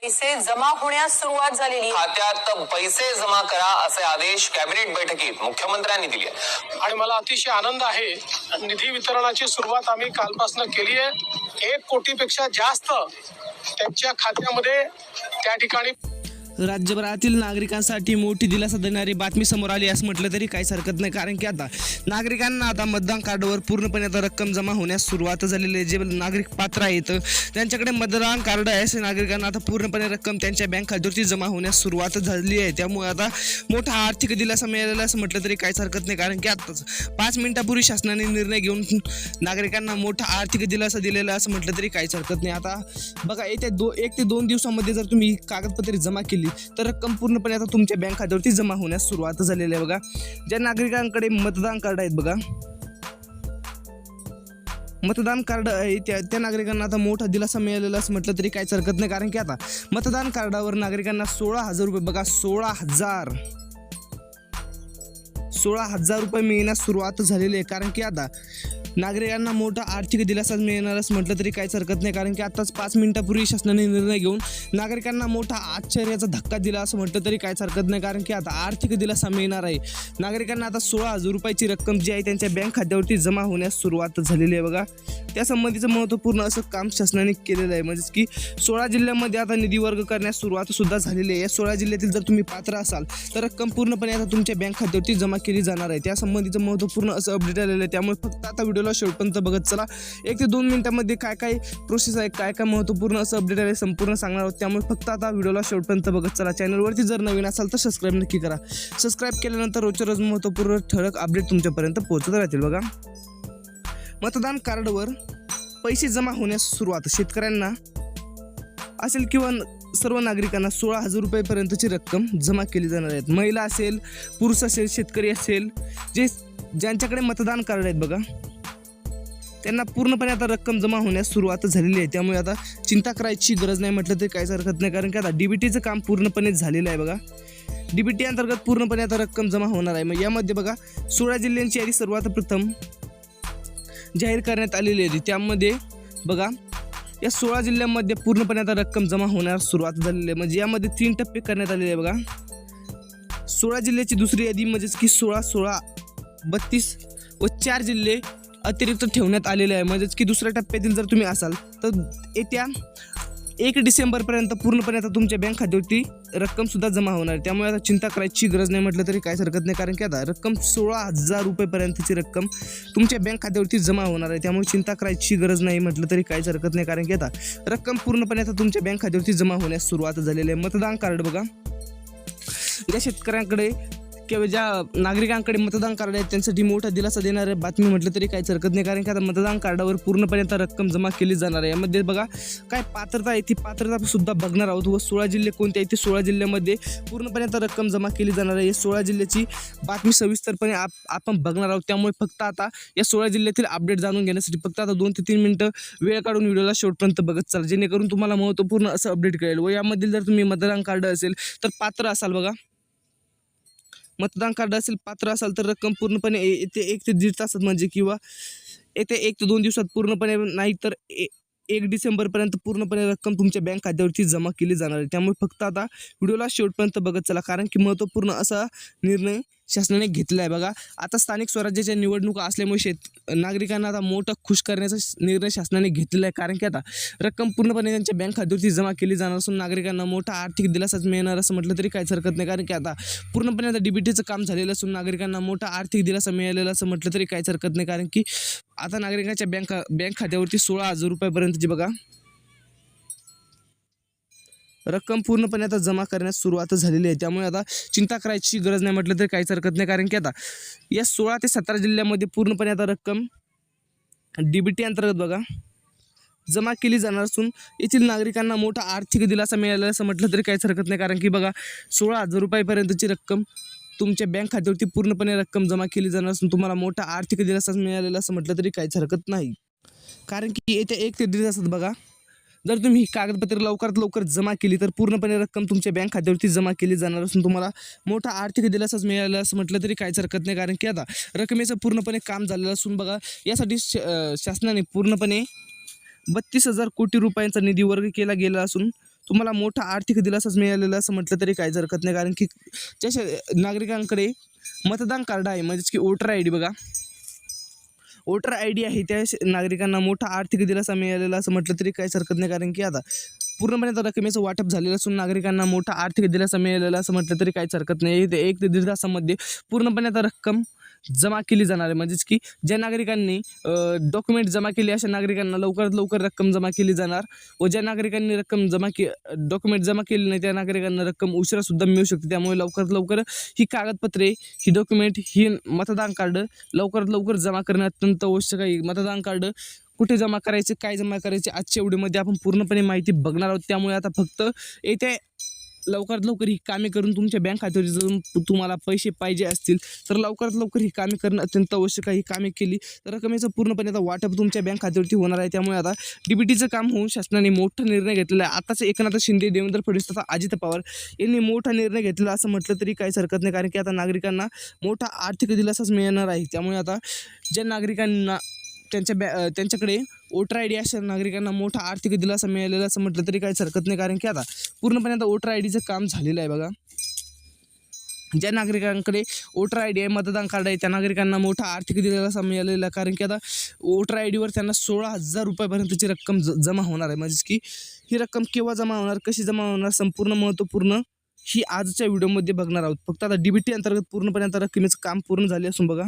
पैसे जमा होण्यास सुरुवात झालेली, खात्यात पैसे जमा करा असे आदेश कॅबिनेट बैठकीत मुख्यमंत्र्यांनी दिले आणि मला अतिशय आनंद आहे. निधी वितरणाची सुरुवात आम्ही कालपासून केली आहे. 1 कोटीपेक्षा जास्त त्यांच्या खात्यामध्ये त्या ठिकाणी. राज्यभरातील नागरिकांसाठी मोठी दिलासा देणारी बातमी समोर आली असं म्हटलं तरी काहीच हरकत नाही, कारण की आता नागरिकांना आता मतदान कार्डवर पूर्णपणे आता रक्कम जमा होण्यास सुरुवात झालेली आहे. जे नागरिक पात्र आहेत त्यांच्याकडे मतदान कार्ड आहे असे नागरिकांना आता पूर्णपणे रक्कम त्यांच्या बँक खात्यावरती जमा होण्यास सुरुवात झाली आहे. त्यामुळे आता मोठा आर्थिक दिलासा मिळालेला असं म्हटलं तरी काहीच हरकत नाही, कारण की आताच 5 मिनिटापूर्वी शासनाने निर्णय घेऊन नागरिकांना मोठा आर्थिक दिलासा दिलेला असं म्हटलं तरी काहीच हरकत नाही. आता बघा येत्या 1 ते 2 दिवसामध्ये जर तुम्ही कागदपत्रे जमा केली तर रक्कम पूर्णपणे आता तुमच्या बँक खात्यावरती जमा होण्यास सुरुवात झालेली आहे. बघा ज्या नागरिकांकडे मतदान कार्ड आहेत, बघा मतदान कार्ड आहे त्या नागरिकांना आता मोठा दिलासा मिळालेला असं म्हटलं तरी काहीच हरकत नाही, कारण की आता मतदान कार्डावर नागरिकांना 16,000 रुपये, बघा 16,000 रुपये मिळण्यास सुरुवात झालेली आहे. कारण की आता नागरिकांना मोठा आर्थिक दिलासा मिळणार असं म्हटलं तरी काहीच हरकत नाही, कारण की आताच 5 मिनिटापूर्वी शासनाने निर्णय घेऊन नागरिकांना मोठा आश्चर्याचा धक्का दिला असं म्हटलं तरी काहीच हरकत नाही, कारण की आता आर्थिक दिलासा मिळणार आहे. नागरिकांना आता 16,000 रुपयाची रक्कम जी आहे त्यांच्या बँक खात्यावरती जमा होण्यास सुरुवात झालेली आहे. बघा त्यासंबंधीचं महत्त्वपूर्ण असं काम शासनाने केलेलं आहे, म्हणजेच की 16 जिल्ह्यांमध्ये आता निधी वर्ग करण्यास सुरुवात सुद्धा झालेली आहे. या 16 जिल्ह्यातील जर तुम्ही पात्र असाल तर रक्कम पूर्णपणे आता तुमच्या बँक खात्यावरती जमा केली जाणार आहे. त्यासंबंधीचं महत्त्वपूर्ण असं अपडेट आलेलं आहे. त्यामुळे फक्त आता व्हिडिओला शेवटपर्यंत बघत चला. 1 ते 2 मिनिटांमध्ये काय काय प्रोसेस आहे, काय काय महत्त्वपूर्ण असं अपडेट आहे संपूर्ण सांगणार आहोत. त्यामुळे फक्त आता व्हिडिओला शेवटपर्यंत बघत चला. चॅनलवरती जर नवीन असाल तर सबस्क्राईब नक्की करा. सबस्क्राईब केल्यानंतर रोजच्या रोज महत्त्वपूर्ण ठळक अपडेट तुमच्यापर्यंत पोहोचत राहतील. बघा मतदान कार्डवर पैसे जमा होण्यास सुरुवात शेतकऱ्यांना असेल किंवा सर्व नागरिकांना 16,000 रुपयेपर्यंतची रक्कम जमा केली जाणार आहे. महिला असेल, पुरुष असेल, शेतकरी असेल, ज्यांच्याकडे मतदान कार्ड आहेत बघा त्यांना पूर्णपणे आता रक्कम जमा होण्यास सुरुवात झालेली आहे. त्यामुळे आता चिंता करायची गरज नाही म्हटलं तरी काहीच हरकत नाही, कारण की आता DBTचं काम पूर्णपणे झालेलं आहे. बघा DBT अंतर्गत पूर्णपणे आता रक्कम जमा होणार आहे. मग यामध्ये बघा 16 जिल्ह्यांची यादी सर्वात प्रथम जाहीर करण्यात आलेली आहे. त्यामध्ये बघा या 16 जिल्ह्यांमध्ये पूर्णपणे आता रक्कम जमा होण्यास सुरुवात झालेली आहे. म्हणजे यामध्ये 3 टप्पे करण्यात आलेले आहे. बघा 16 जिल्ह्याची दुसरी यादी म्हणजेच की 16, 16, 32 व 4 जिल्हे अतिरिक्त ठेवण्यात आलेले आहे. म्हणजेच की दुसऱ्या टप्प्यातील जर तुम्ही असाल तर येत्या 1 डिसेंबरपर्यंत पूर्णपणे आता तुमच्या बँक खात्यावरती रक्कमसुद्धा जमा होणार आहे. त्यामुळे आता चिंता करायची गरज नाही म्हटलं तरी काहीच हरकत नाही, कारण की आता रक्कम 16,000 रुपयेपर्यंतची रक्कम तुमच्या बँक खात्यावरती जमा होणार आहे. त्यामुळे चिंता करायची गरज नाही म्हटलं तरी काहीच हरकत नाही, कारण की आता रक्कम पूर्णपणे आता तुमच्या बँक खात्यावरती जमा होण्यास सुरुवात झालेली आहे. मतदान कार्ड बघा ज्या शेतकऱ्यांकडे किंवा ज्या नागरिकांकडे मतदान कार्ड आहे त्यांसाठी मोठा दिलासा देणारी बातमी म्हटलं तरी काहीच हरकत नाही, कारण की आता मतदान कार्डावर पूर्णपणे आता रक्कम जमा केली जाणार आहे. यामध्ये बघा काय पात्रता आहे ती पात्रता सुद्धा बघणार आहोत व 16 जिल्हे कोणते आहेत ते 16 जिल्ह्यामध्ये पूर्णपणे आता रक्कम जमा केली जाणार आहे. या 16 जिल्ह्याची बातमी सविस्तरपणे आपण बघणार आहोत. त्यामुळे फक्त आता या 16 जिल्ह्यातील अपडेट जाणून घेण्यासाठी फक्त आता 2 ते 3 मिनिटं वेळ काढून व्हिडिओला शेवटपर्यंत बघत चाल, जेणेकरून तुम्हाला महत्त्वपूर्ण असं अपडेट कळेल. व यामधील जर तुम्ही मतदान कार्ड असेल तर पात्र असाल, बघा मतदान कार्ड असेल पात्र असाल तर रक्कम पूर्णपणे येते 1 ते 1.5 तासात म्हणजे किंवा येते 1 ते 2 दिवसात पूर्णपणे नाही तर 1 डिसेंबरपर्यंत पूर्णपणे रक्कम तुमच्या बँक खात्यावरती जमा केली जाणार आहे. त्यामुळे फक्त आता व्हिडिओला शेवटपर्यंत बघत चला, कारण की महत्त्वपूर्ण असा निर्णय शासनाने घेतला आहे. बघा आता स्थानिक स्वराज्याच्या निवडणुका असल्यामुळे नागरिकांना आता मोठा खुश करण्याचा निर्णय शासनाने घेतलेला आहे, कारण की आता रक्कम पूर्णपणे त्यांच्या बँक खात्यावरती जमा केली जाणार असून नागरिकांना मोठा आर्थिक दिलासाच मिळणार असं म्हटलं तरी काहीच हरकत नाही, कारण की आता पूर्णपणे आता DBTचं काम झालेलं असून नागरिकांना मोठा आर्थिक दिलासा मिळालेला असं म्हटलं तरी काहीच हरकत नाही, कारण की आता नागरिकांच्या बँक खात्यावरती 16,000 रुपयापर्यंतची बघा रक्कम पूर्णपणे आता जमा करण्यास सुरुवात झालेली आहे. त्यामुळे आता चिंता करायची गरज नाही म्हटलं तरी काहीच हरकत नाही, कारण की आता या 16 ते 17 जिल्ह्यामध्ये पूर्णपणे आता रक्कम DBT अंतर्गत बघा जमा केली जाणार असून येथील नागरिकांना मोठा आर्थिक दिलासा मिळाला असं म्हटलं तरी काहीच हरकत नाही, कारण की बघा 16,000 रुपयापर्यंतची रक्कम तुमच्या बँक खात्यावरती पूर्णपणे रक्कम जमा केली जाणार असून तुम्हाला मोठा आर्थिक दिलासा मिळालेला असं म्हटलं तरी काहीच हरकत नाही, कारण की येत्या 1 ते 1.5 तासात बघा जर तुम्ही ही कागदपत्रे लवकरात लवकर जमा केली तर पूर्णपणे रक्कम तुमच्या बँक खात्यावरती जमा केली जाणार असून तुम्हाला मोठा आर्थिक दिलासाच मिळाला असं म्हटलं तरी काहीच हरकत नाही, कारण की आता रकमेचं पूर्णपणे काम झालेलं असून बघा यासाठी शासनाने पूर्णपणे 32,000 कोटी रुपयांचा निधी वर्ग केला गेला असून तुम्हाला मोठा आर्थिक दिलासाच मिळालेला असं म्हटलं तरी काहीच हरकत नाही, कारण की ज्या नागरिकांकडे मतदान कार्ड आहे म्हणजेच की वोटर आय डी बघा, वोटर आय डी आहे त्या नागरिकांना मोठा आर्थिक दिलासा मिळालेला असं म्हटलं तरी काहीच हरकत नाही, कारण की आता पूर्णपणे आता रकमेचं वाटप झालेलं असून नागरिकांना मोठा आर्थिक दिलासा मिळालेला असं म्हटलं तरी काहीच हरकत नाही. ते 1 ते 1.5 तासामध्ये पूर्णपणे आता रक्कम जमा केली जाणार आहे, म्हणजेच की ज्या नागरिकांनी डॉक्युमेंट जमा केले अशा नागरिकांना लवकरात लवकर रक्कम जमा केली जाणार व ज्या नागरिकांनी रक्कम डॉक्युमेंट जमा केली नाही त्या नागरिकांना रक्कम उशिरासुद्धा मिळू शकते. त्यामुळे लवकरात लवकर ही कागदपत्रे, ही डॉक्युमेंट, ही मतदान कार्ड लवकरात लवकर जमा करणे अत्यंत आवश्यक आहे. मतदान कार्ड कुठे जमा करायचे, काय जमा करायचे, आजच्या व्हिडिओमध्ये आपण पूर्णपणे माहिती बघणार आहोत. त्यामुळे आता फक्त येत्या लवकरात लवकर ही कामे करून तुमच्या बँक खात्यावर जर तुम्हाला पैसे पाहिजे असतील तर लवकरात लवकर ही कामे करणं अत्यंत आवश्यक आहे. ही कामे केली तर रकमेचं पूर्णपणे आता वाटप तुमच्या बँक खात्यावरती होणार आहे. त्यामुळे आता DBTचं काम होऊन शासनाने मोठा निर्णय घेतलेला आहे. आताच एकनाथ शिंदे, देवेंद्र फडणवीस तथा अजित पवार यांनी मोठा निर्णय घेतलेला असं म्हटलं तरी काहीच हरकत नाही, कारण की आता नागरिकांना मोठा आर्थिक दिलासाच मिळणार आहे. त्यामुळे आता ज्या नागरिकांना त्यांच्याकडे वोटर आय डी अशा नागरिकांना मोठा आर्थिक दिलासा मिळालेला असं म्हटलं तरी काहीच हरकत नाही, कारण की आता पूर्णपणे आता वोटर आय डीचं काम झालेलं आहे बघा. ज्या नागरिकांकडे वोटर आय डी आहे, मतदान कार्ड आहे, त्या नागरिकांना मोठा आर्थिक दिलासा मिळालेला आहे, कारण की आता वोटर आय डीवर त्यांना 16,000 रुपयापर्यंतची रक्कम जमा होणार आहे. म्हणजेच की ही रक्कम केव्हा जमा होणार, कशी जमा होणार, संपूर्ण महत्त्वपूर्ण ही आजच्या व्हिडिओमध्ये बघणार आहोत. फक्त आता DBT अंतर्गत पूर्णपणे आता रकमेचं काम पूर्ण झाले असून बघा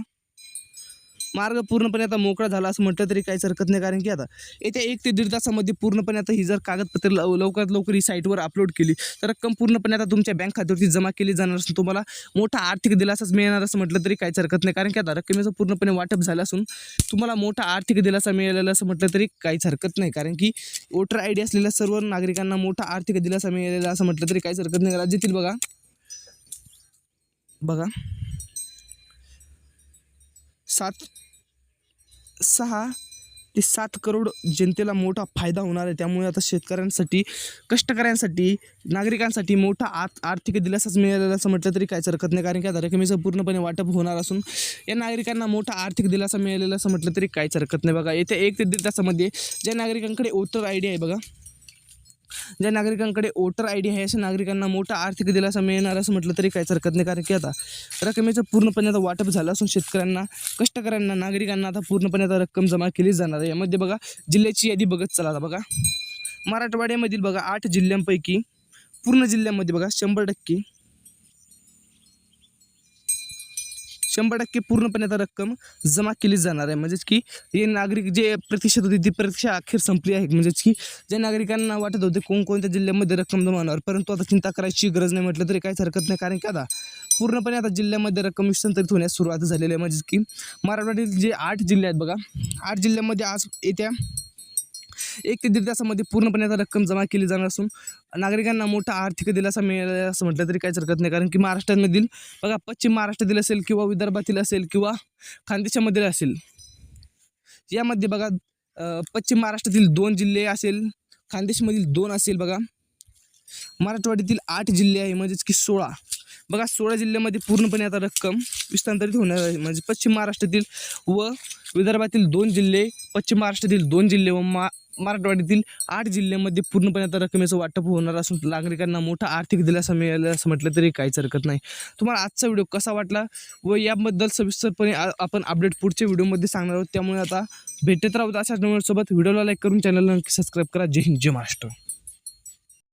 मार्ग पूर्णपणे आता मोकळा झाला असं म्हटलं तरी काहीच हरकत नाही, कारण की आता येत्या 1 ते 1.5 तासामध्ये पूर्णपणे आता ही जर कागदपत्रे लवकरात लवकर ही साईटवर अपलोड केली तर रक्कम पूर्णपणे आता तुमच्या बँक खात्यावरती जमा केली जाणार असून तुम्हाला मोठा आर्थिक दिलासाच मिळणार असं म्हटलं तरी काहीच हरकत नाही, कारण की आता रकमेचं पूर्णपणे वाटप झालं असून तुम्हाला मोठा आर्थिक दिलासा मिळालेला असं म्हटलं तरी काहीच हरकत नाही, कारण की वोटर आय डी असलेल्या सर्व नागरिकांना मोठा आर्थिक दिलासा मिळालेला असं म्हटलं तरी काहीच हरकत नाही. राज्यातील बघा 6 ते 7 करोड जनतेला मोठा फायदा होणार आहे. त्यामुळे आता शेतकऱ्यांसाठी, कष्टकऱ्यांसाठी, नागरिकांसाठी मोठा आर्थिक दिलासाच मिळालेला असं म्हटलं तरी काहीच हरकत नाही, कारण की आता रकमेचं पूर्णपणे वाटप होणार असून या नागरिकांना मोठा आर्थिक दिलासा मिळालेला असं म्हटलं तरी काहीच हरकत नाही. बघा येत्या 1 ते 1.5 तासामध्ये ज्या नागरिकांकडे वोटर आय डी आहे बघा, ज्या नागरिकांकडे वोटर आय डी आहे अशा नागरिकांना मोठा आर्थिक दिलासा मिळणार असं म्हटलं तरी काहीच हरकत नाही, कारण की आता रकमेचं पूर्णपणे आता वाटप झालं असून शेतकऱ्यांना, कष्टकऱ्यांना, नागरिकांना आता पूर्णपणे आता रक्कम जमा केली जाणार आहे. यामध्ये बघा जिल्ह्याची यादी बघत चला. बघा मराठवाड्यामधील बघा 8 जिल्ह्यांपैकी पूर्ण जिल्ह्यामध्ये बघा 100% पूर्णपणे आता रक्कम जमा केली जाणार आहे. म्हणजेच की हे नागरिक जे प्रतीक्षा होती ती प्रतीक्षा अखेर संपली आहे. म्हणजेच की ज्या नागरिकांना वाटत होते कोणकोणत्या जिल्ह्यामध्ये रक्कम जमा होणार, परंतु आता चिंता करायची गरज नाही म्हटलं तरी काहीच हरकत नाही, कारण की आता पूर्णपणे आता जिल्ह्यामध्ये रक्कम हस्तांतरित होण्यास सुरुवात झालेली आहे. म्हणजेच की मराठवाड्यातील जे 8 जिल्हे आहेत बघा, 8 जिल्ह्यामध्ये आज येत्या 1 ते 1.5 तासामध्ये पूर्णपणे आता रक्कम जमा केली जाणार असून नागरिकांना मोठा आर्थिक दिलासा मिळाला असं म्हटलं तरी काहीच हरकत नाही, कारण की महाराष्ट्रामधील बघा पश्चिम महाराष्ट्रातील असेल किंवा विदर्भातील असेल किंवा खानदेशामधील असेल, यामध्ये बघा पश्चिम महाराष्ट्रातील 2 जिल्हे असेल, खानदेशमधील 2 असेल, बघा मराठवाड्यातील 8 जिल्हे आहे म्हणजेच की 16. बघा 16 जिल्ह्यामध्ये पूर्णपणे आता रक्कम हस्तांतरित होणार आहे. म्हणजे पश्चिम महाराष्ट्रातील व विदर्भातील 2 जिल्हे, पश्चिम महाराष्ट्रातील 2 जिल्हे व मराठवाड्यातील 8 जिल्ह्यांमध्ये पूर्णपणे आता रकमेचं वाटप होणार असून नागरिकांना मोठा आर्थिक दिलासा मिळाला असं म्हटलं तरी काहीच हरकत नाही. तुम्हाला आजचा व्हिडिओ कसा वाटला व याबद्दल सविस्तरपणे आपण अपडेट पुढच्या व्हिडिओमध्ये सांगणार आहोत. त्यामुळे आता भेटत राहू अशाच नवीन सोबत. व्हिडिओला लाईक करून चॅनलला नक्की सबस्क्राईब करा. जय हिंद, जय महाराष्ट्र.